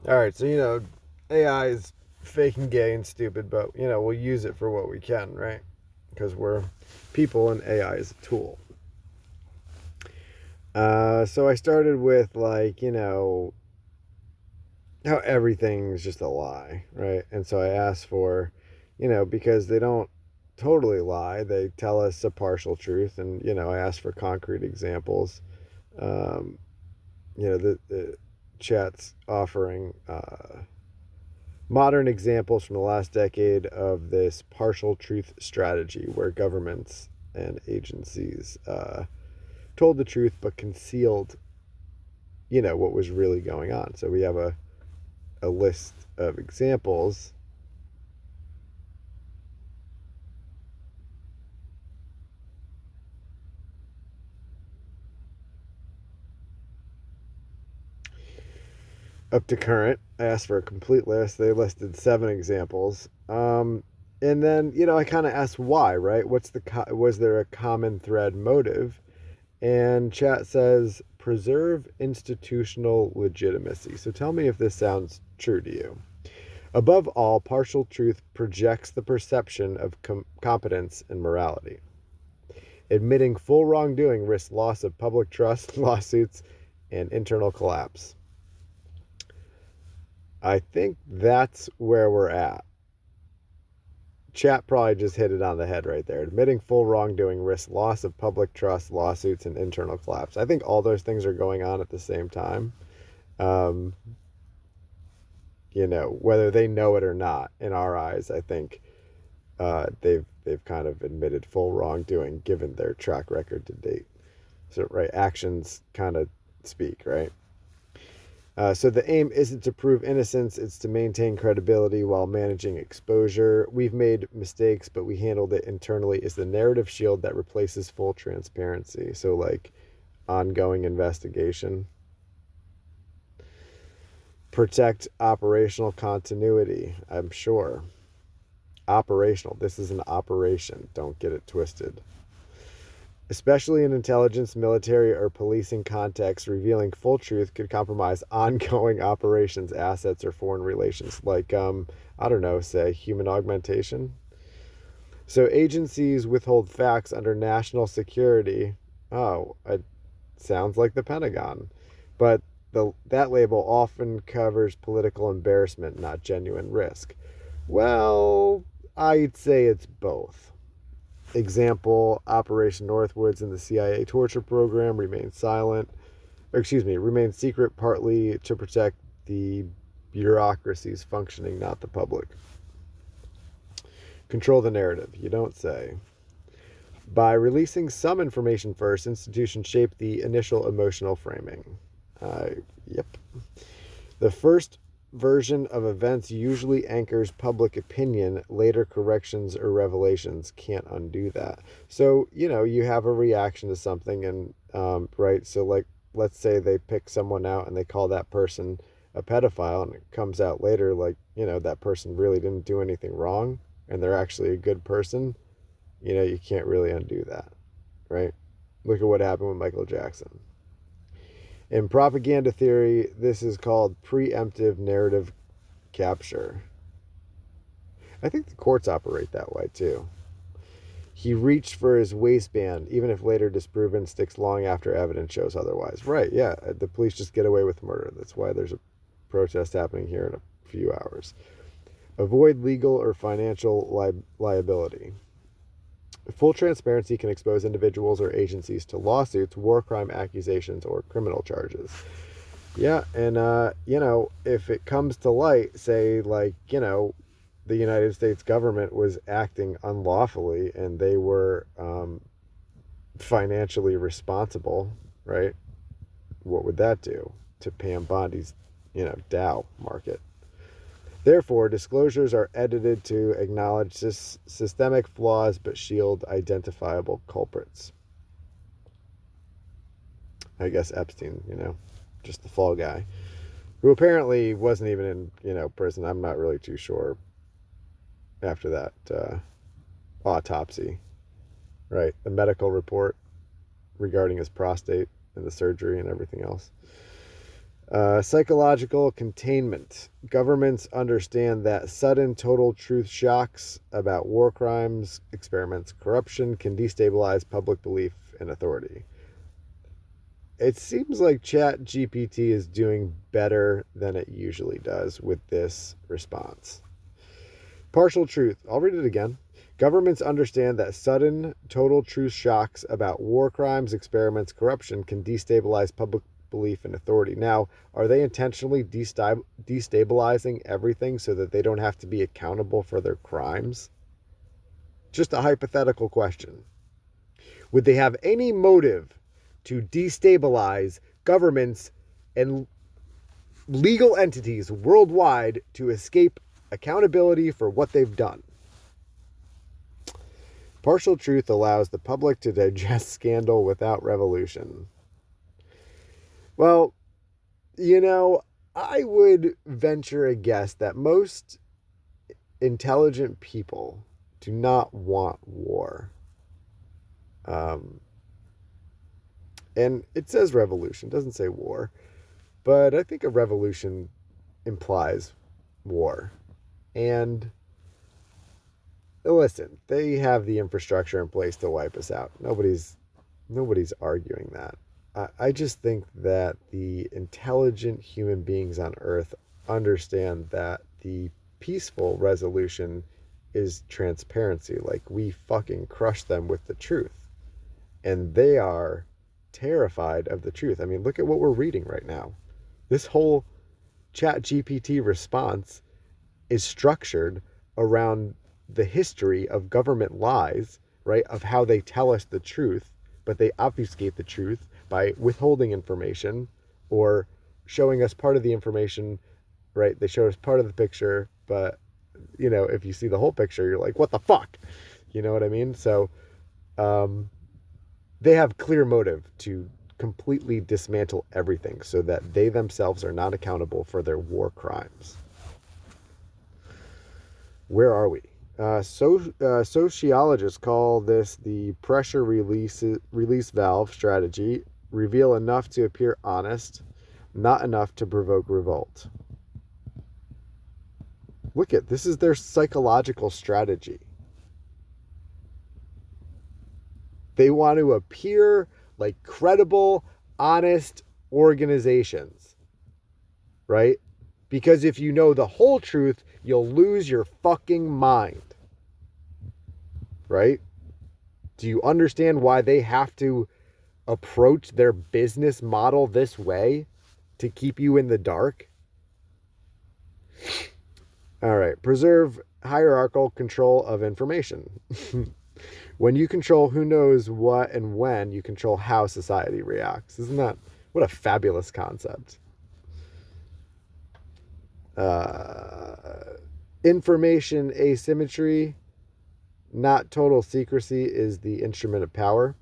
All right, so AI is fake and gay and stupid, but we'll use it for what we can, right? Because we're people and AI is a tool. So I started with like how everything's just a lie, right? And so I asked for, because they don't totally lie, they tell us a partial truth, and I asked for concrete examples. Um, the chat's offering modern examples from the last decade of this partial truth strategy where governments and agencies told the truth but concealed, what was really going on. So we have a list of examples. Up to current, I asked for a complete list. They listed 7 examples. And then, I kind of asked why, right? Was there a common thread motive? And chat says preserve institutional legitimacy. So tell me if this sounds true to you. Above all, partial truth projects the perception of competence and morality. Admitting full wrongdoing risks loss of public trust, lawsuits, and internal collapse. I think that's where we're at. Chat probably just hit it on the head right there. Admitting full wrongdoing risks loss of public trust, lawsuits, and internal collapse. I think all those things are going on at the same time. Um, whether they know it or not, in our eyes, I think they've kind of admitted full wrongdoing given their track record to date. So right, actions kind of speak, right? So the aim isn't to prove innocence, it's to maintain credibility while managing exposure. We've made mistakes, but we handled it internally is the narrative shield that replaces full transparency. So like ongoing investigation. Protect operational continuity, I'm sure. Operational. This is an operation. Don't get it twisted. Especially in intelligence, military, or policing contexts, revealing full truth could compromise ongoing operations, assets, or foreign relations, like, I don't know, say human augmentation. So agencies withhold facts under national security. Oh, it sounds like the Pentagon. But that label often covers political embarrassment, not genuine risk. Well, I'd say it's both. Example, Operation Northwoods in the CIA torture program remained silent, or excuse me, remained secret partly to protect the bureaucracy's functioning, not the public. Control the narrative, you don't say. By releasing some information first, institutions shape the initial emotional framing. Yep. The first version of events usually anchors public opinion. Later corrections or revelations can't undo that. So, you have a reaction to something, and, right? So, like, let's say they pick someone out and they call that person a pedophile, and it comes out later, like, that person really didn't do anything wrong and they're actually a good person. You can't really undo that, right? Look at what happened with Michael Jackson. In propaganda theory, this is called preemptive narrative capture. I think the courts operate that way too. He reached for his waistband, even if later disproven, sticks long after evidence shows otherwise. Right, yeah. The police just get away with murder. That's why there's a protest happening here in a few hours. Avoid legal or financial liability. Full transparency can expose individuals or agencies to lawsuits, war crime accusations, or criminal charges. Yeah, and if it comes to light, say like, the United States government was acting unlawfully and they were financially responsible, right? What would that do to Pam Bondi's, Dow market? Therefore, disclosures are edited to acknowledge systemic flaws but shield identifiable culprits. I guess Epstein, just the fall guy, who apparently wasn't even in, prison. I'm not really too sure after that autopsy, right? The medical report regarding his prostate and the surgery and everything else. Psychological containment. Governments understand that sudden total truth shocks about war crimes, experiments, corruption can destabilize public belief in authority. It seems like ChatGPT is doing better than it usually does with this response. Partial truth. I'll read it again. Governments understand that sudden total truth shocks about war crimes, experiments, corruption can destabilize public belief in authority. Now, are they intentionally destabilizing everything so that they don't have to be accountable for their crimes? Just a hypothetical question. Would they have any motive to destabilize governments and legal entities worldwide to escape accountability for what they've done? Partial truth allows the public to digest scandal without revolution. Well, I would venture a guess that most intelligent people do not want war. And it says revolution, doesn't say war. But I think a revolution implies war. And listen, they have the infrastructure in place to wipe us out. Nobody's arguing that. I just think that the intelligent human beings on Earth understand that the peaceful resolution is transparency. Like, we fucking crush them with the truth. And they are terrified of the truth. I mean, look at what we're reading right now. This whole ChatGPT response is structured around the history of government lies, right? Of how they tell us the truth, but they obfuscate the truth by withholding information or showing us part of the information, right? They show us part of the picture, but, if you see the whole picture, you're like, what the fuck? You know what I mean? So, they have clear motive to completely dismantle everything so that they themselves are not accountable for their war crimes. Where are we? Sociologists call this the pressure release valve strategy. Reveal enough to appear honest, not enough to provoke revolt. Look at this is their psychological strategy. They want to appear like credible, honest organizations, right? Because if you know the whole truth, you'll lose your fucking mind, right? Do you understand why they have to approach their business model this way to keep you in the dark? All right. Preserve hierarchical control of information. When you control who knows what and when, you control how society reacts. Isn't that what a fabulous concept? Information asymmetry, not total secrecy, is the instrument of power.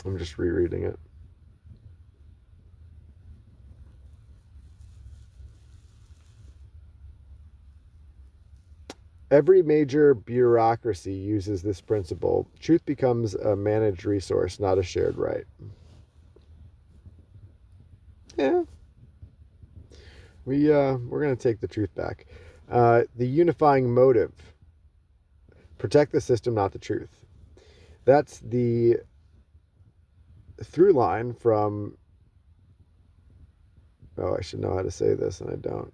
I'm just rereading it. Every major bureaucracy uses this principle. Truth becomes a managed resource, not a shared right. Yeah. We're going to take the truth back. The unifying motive. Protect the system, not the truth. That's the through line from... Oh, I should know how to say this, and I don't.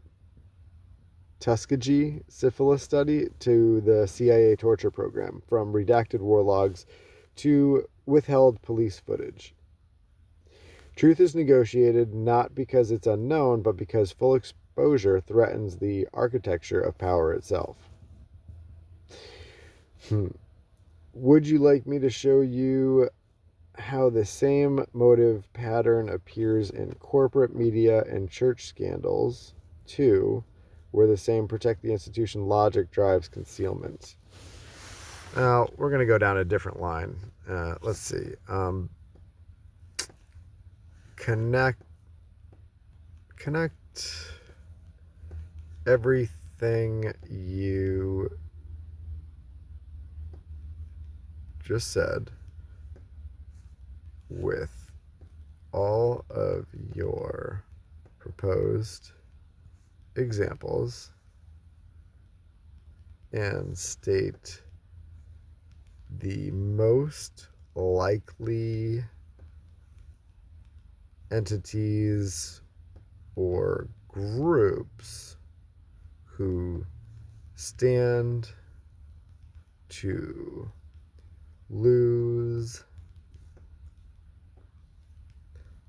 Tuskegee syphilis study to the CIA torture program, from redacted war logs to withheld police footage. Truth is negotiated not because it's unknown, but because full exposure threatens the architecture of power itself. Would you like me to show you how the same motive pattern appears in corporate media and church scandals, too, where the same protect the institution logic drives concealment? Now, we're going to go down a different line. Let's see. Connect everything you just said with all of your proposed examples and state the most likely entities or groups who stand to lose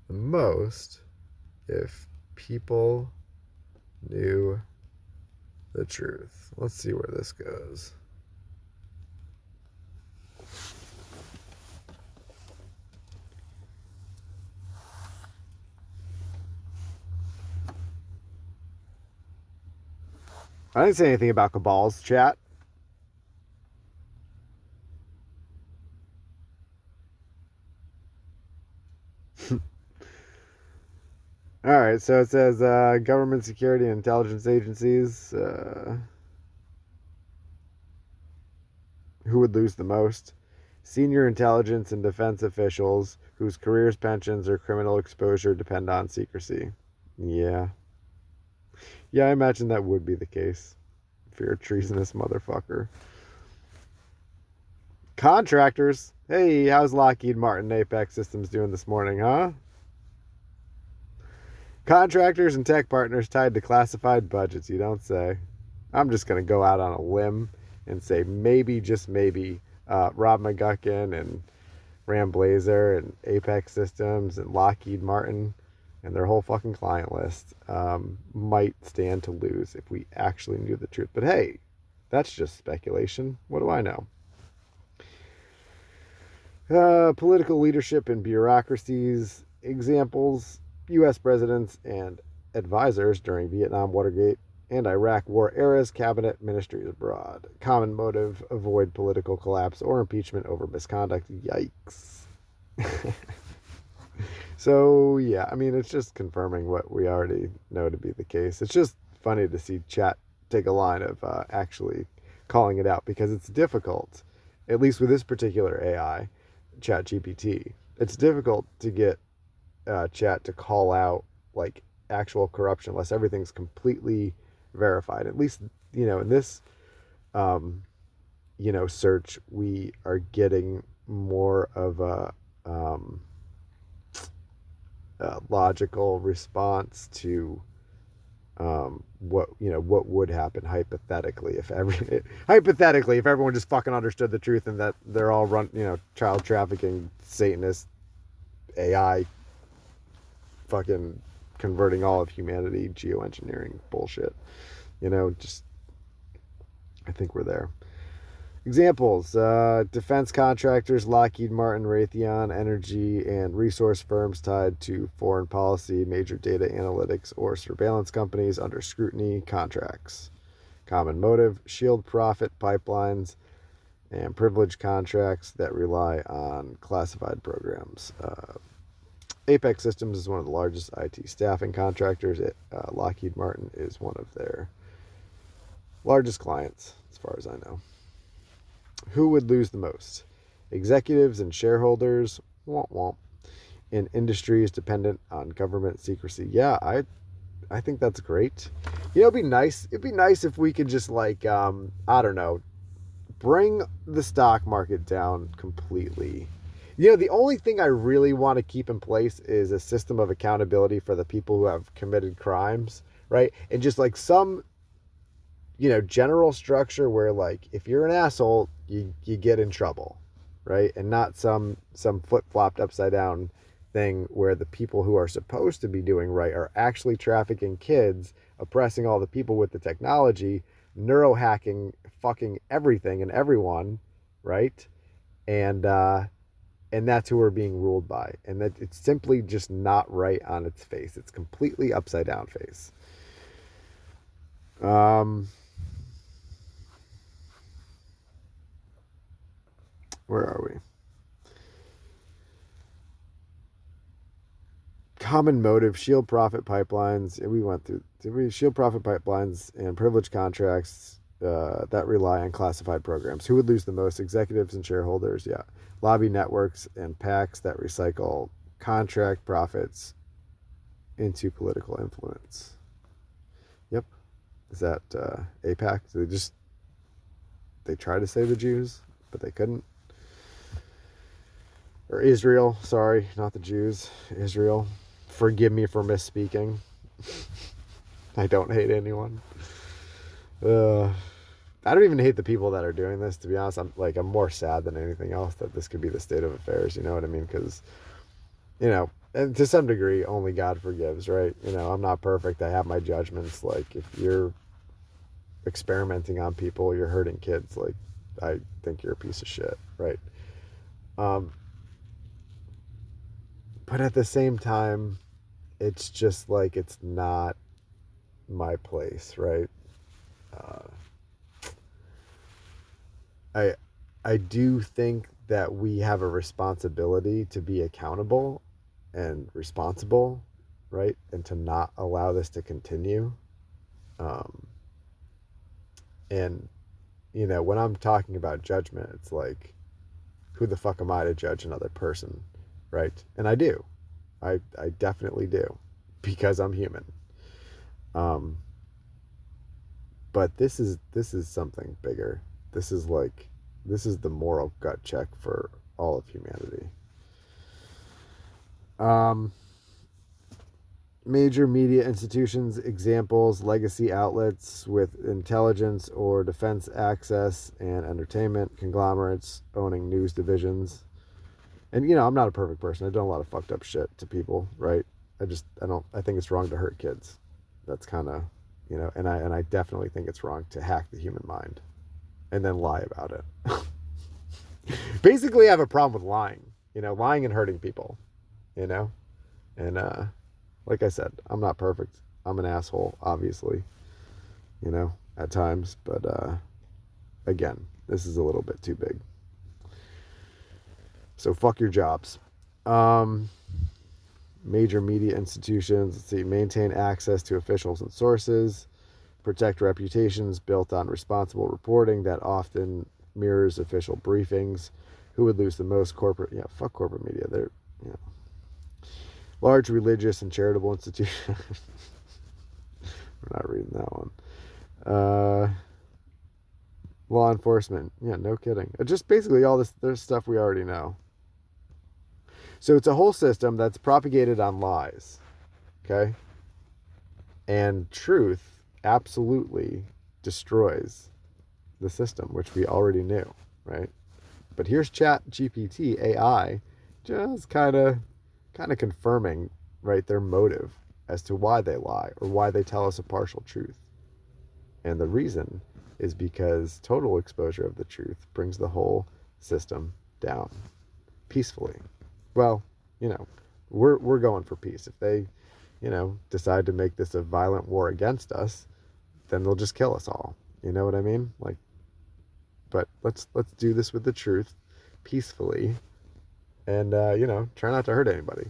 the most if people knew the truth. Let's see where this goes. I didn't say anything about cabals, chat. All right, so it says government security and intelligence agencies. Who would lose the most? Senior intelligence and defense officials whose careers, pensions, or criminal exposure depend on secrecy. Yeah. Yeah, I imagine that would be the case if you're a treasonous motherfucker. Contractors. Hey, how's Lockheed Martin Apex Systems doing this morning, huh? Contractors and tech partners tied to classified budgets, you don't say. I'm just going to go out on a limb and say maybe, just maybe, Rob McGuckin and Ram Blazer and Apex Systems and Lockheed Martin and their whole fucking client list might stand to lose if we actually knew the truth. But hey, that's just speculation. What do I know? Political leadership and bureaucracies. Examples: U.S. presidents and advisors during Vietnam, Watergate, and Iraq War eras, cabinet, ministries abroad. Common motive: avoid political collapse or impeachment over misconduct. Yikes. So, yeah, I mean, it's just confirming what we already know to be the case. It's just funny to see chat take a line of actually calling it out, because it's difficult, at least with this particular AI, ChatGPT. It's difficult to get chat to call out like actual corruption unless everything's completely verified. At least, in this search, we are getting more of a logical response to what would happen hypothetically if everyone just fucking understood the truth, and that they're all child trafficking Satanist AI fucking converting all of humanity geoengineering bullshit. Just I think we're there. Examples: defense contractors, Lockheed Martin, Raytheon Energy, and resource firms tied to foreign policy, major data analytics, or surveillance companies under scrutiny. Contracts. Common motive: shield profit pipelines and privilege contracts that rely on classified programs. Apex Systems is one of the largest IT staffing contractors. Lockheed Martin is one of their largest clients, as far as I know. Who would lose the most? Executives and shareholders, womp womp, in industries dependent on government secrecy. Yeah, I think that's great. It'd be nice if we could just I don't know, bring the stock market down completely. The only thing I really want to keep in place is a system of accountability for the people who have committed crimes, right? And just some general structure where if you're an asshole, you get in trouble, right? And not some flip-flopped upside down thing where the people who are supposed to be doing right are actually trafficking kids, oppressing all the people with the technology, neurohacking fucking everything and everyone, right? And that's who we're being ruled by. And that it's simply just not right on its face. It's completely upside down face. Where are we? Common motive: shield profit pipelines. We went through. Shield profit pipelines and privilege contracts that rely on classified programs. Who would lose the most? Executives and shareholders, yeah. Lobby networks and PACs that recycle contract profits into political influence. Yep. Is that AIPAC? They tried to say the Jews, but they couldn't. Or Israel, sorry, not the Jews. Israel. Forgive me for misspeaking. I don't hate anyone. I don't even hate the people that are doing this, to be honest. I'm more sad than anything else that this could be the state of affairs, you know what I mean? Because, and to some degree, only God forgives, right? I'm not perfect. I have my judgments. Like, if you're experimenting on people, you're hurting kids, like, I think you're a piece of shit, right? But at the same time, it's just like, it's not my place, right? I do think that we have a responsibility to be accountable and responsible, right? And to not allow this to continue. And, when I'm talking about judgment, it's like, who the fuck am I to judge another person, right? And I do. I definitely do, because I'm human. But this is something bigger. This is the moral gut check for all of humanity. Major media institutions, examples, legacy outlets with intelligence or defense access and entertainment, conglomerates owning news divisions. And, I'm not a perfect person. I've done a lot of fucked up shit to people, right? I think it's wrong to hurt kids. That's kind of, and I definitely think it's wrong to hack the human mind and then lie about it. Basically, I have a problem with lying, lying and hurting people, and, like I said, I'm not perfect. I'm an asshole, obviously, at times, but, again, this is a little bit too big. So fuck your jobs. Major media institutions, let's see, maintain access to officials and sources, protect reputations built on responsible reporting that often mirrors official briefings. Who would lose the most? Corporate, fuck corporate media. They're, large religious and charitable institutions. We're not reading that one. Law enforcement. Yeah, no kidding. Just basically all this, there's stuff we already know. So it's a whole system that's propagated on lies, okay? And truth absolutely destroys the system, which we already knew, right? But here's ChatGPT AI just kind of confirming, right, their motive as to why they lie or why they tell us a partial truth. And the reason is because total exposure of the truth brings the whole system down peacefully. Well, we're going for peace. If they, decide to make this a violent war against us, then they'll just kill us all. You know what I mean? Like, but let's do this with the truth peacefully and, try not to hurt anybody.